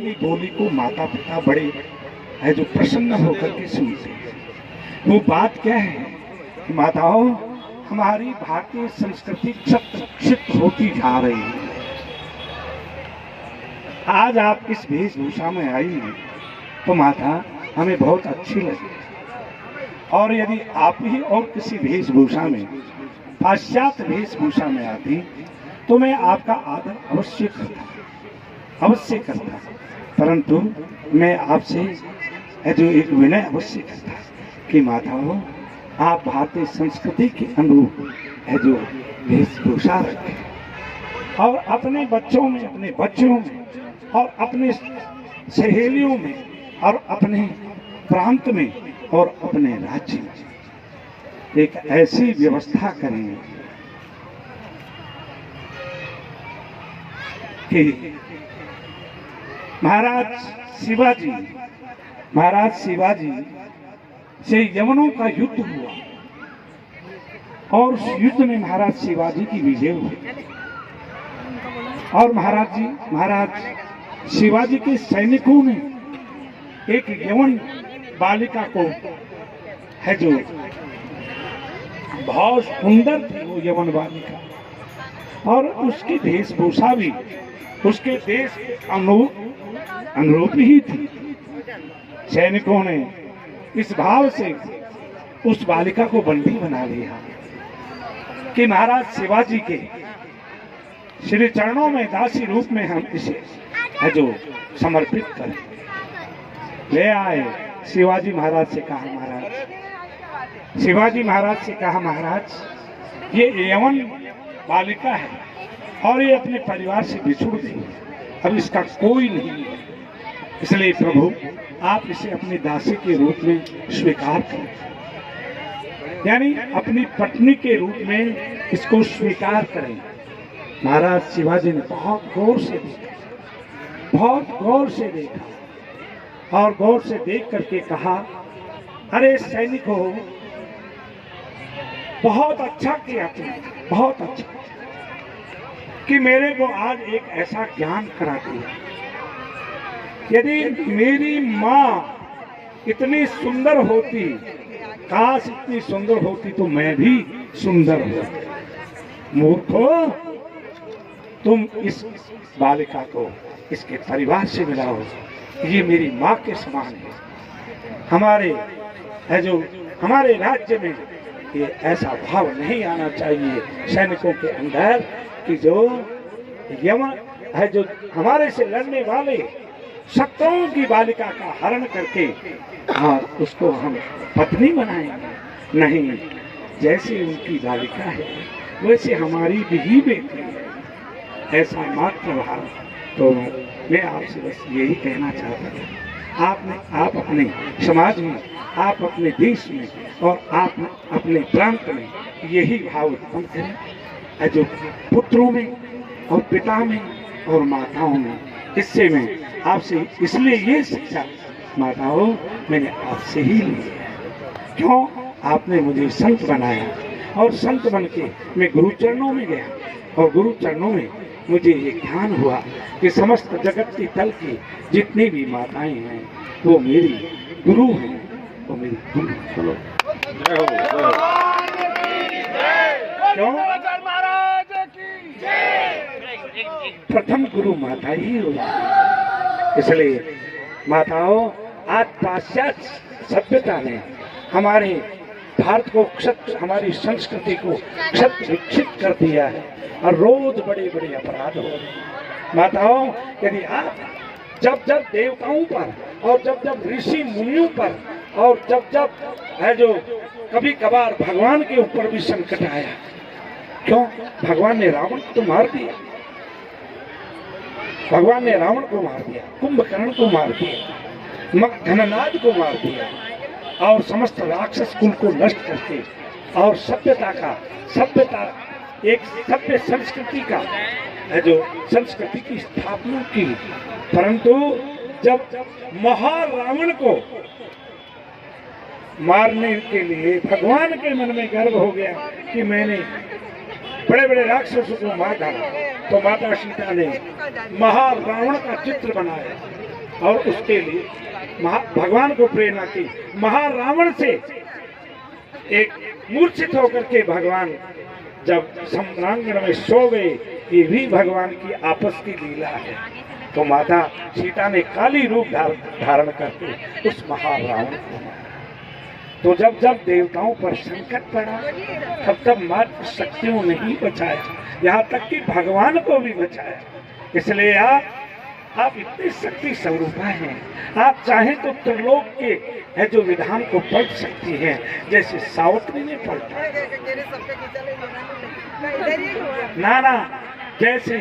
अपनी बोली को माता पिता बड़े है जो प्रसन्न होकर के सुनते हैं। वो बात क्या है कि माताओं, हमारी भारतीय संस्कृति क्षिप्त होती जा रही है। आज आप इस वेशभूषा में आई हैं तो माता हमें बहुत अच्छी लगी, और यदि आप ही और किसी वेशभूषा में, पाश्चात्य वेशभूषा में आती तो मैं आपका आदर अवश्य करता, परंतु मैं आपसे जो एक विनय अवश्य करता कि माताओं, आप भारतीय संस्कृति के अनुरूप है जो वेशभूषा रखें और अपने बच्चों में, अपने बच्चों में और अपने सहेलियों में और अपने प्रांत में और अपने राज्य में एक ऐसी व्यवस्था करें कि महाराज शिवाजी से यवनों का युद्ध हुआ और उस युद्ध में महाराज शिवाजी की विजय हुई, और महाराज शिवाजी के सैनिकों ने एक यवन बालिका को है जो बहुत सुंदर थी वो यवन बालिका, और उसकी वेशभूषा भी उसके देश अनुरूप ही थी। सैनिकों ने इस भाव से उस बालिका को बंदी बना लिया कि महाराज शिवाजी के श्री चरणों में दासी रूप में हम इसे है जो समर्पित करें। ले आए शिवाजी महाराज से कहा, महाराज ये यवन बालिका है और ये अपने परिवार से बिछुड़ गई, अब इसका कोई नहीं है, इसलिए प्रभु आप इसे अपनी दासी के रूप में स्वीकार करें, यानी अपनी पत्नी के रूप में इसको स्वीकार करें। महाराज शिवाजी ने बहुत गौर से देखा और गौर से देख करके कहा, अरे सैनिकों, बहुत अच्छा किया तुमने, बहुत अच्छा कि मेरे को आज एक ऐसा ज्ञान करा दिया। यदि मेरी माँ इतनी सुंदर होती, काश इतनी सुंदर होती तो मैं भी सुंदर होता। मूर्खो, तुम इस बालिका को इसके परिवार से मिलाओ, ये मेरी माँ के समान है। हमारे राज्य में ये ऐसा भाव नहीं आना चाहिए सैनिकों के अंदर कि जो यमन है, जो हमारे से लड़ने वाले शत्रुओं की बालिका का हरण करके और उसको हम पत्नी बनाएंगे। नहीं, जैसे उनकी बालिका है वैसे हमारी भी बेटी है, ऐसा मात्र भाव। तो मैं आपसे बस यही कहना चाहता था, आप अपने समाज में, आप अपने देश में और आप अपने प्रांत में यही भाव उत्पन्न करें जो पुत्रों में और पिता में और माताओं में। इससे मैं आपसे इसलिए ये शिक्षा माताओं मैंने आपसे ही ली है। क्यों? आपने मुझे संत बनाया और संत बन के मैं गुरु चरणों में गया और गुरु चरणों में मुझे ये ज्ञान हुआ कि समस्त जगत की तल की जितनी भी माताएं हैं वो मेरी गुरु हैं, वो मेरी गुरु। चलो क्यों? प्रथम गुरु माता ही होती। इसलिए माताओं, आज पाश्चात्य सभ्यता ने हमारे भारत को हमारी संस्कृति को क्षत विक्षित कर दिया है और रोज बड़े बड़े अपराध हो रहे हैं। माताओं, यदि आप जब जब देवताओं पर और जब जब ऋषि मुनियों पर और जब जब है जो कभी कभार भगवान के ऊपर भी संकट आया, क्यों? भगवान ने रावण को तो मार दिया, भगवान ने रावण को मार दिया, कुंभकर्ण को मार दिया, घननाद को मार दिया और समस्त राक्षस कुल को नष्ट करके और सभ्यता एक सभ्य संस्कृति का है जो संस्कृति की स्थापना की। परंतु जब महारावण को मारने के लिए भगवान के मन में गर्व हो गया कि मैंने बड़े बड़े राक्षसों को मार डाला, तो माता सीता ने महारावण का चित्र बनाया और उसके लिए भगवान को प्रेरणा की। महारावण से एक मूर्छित होकर के भगवान जब सम्रांगण में सो गए, ये भी भगवान की आपस की लीला है। तो माता सीता ने काली रूप धारण करके उस महारावण को मारा। तो जब जब देवताओं पर संकट पड़ा तब तब मात्र शक्तियों ने ही बचाया, यहाँ तक कि भगवान को भी बचाया। इसलिए आप इतने शक्ति स्वरूपा हैं, आप चाहें तो त्रिलोक के है जो विधान को पलट सकती हैं, जैसे सावित्री ने पलटा। ना जैसे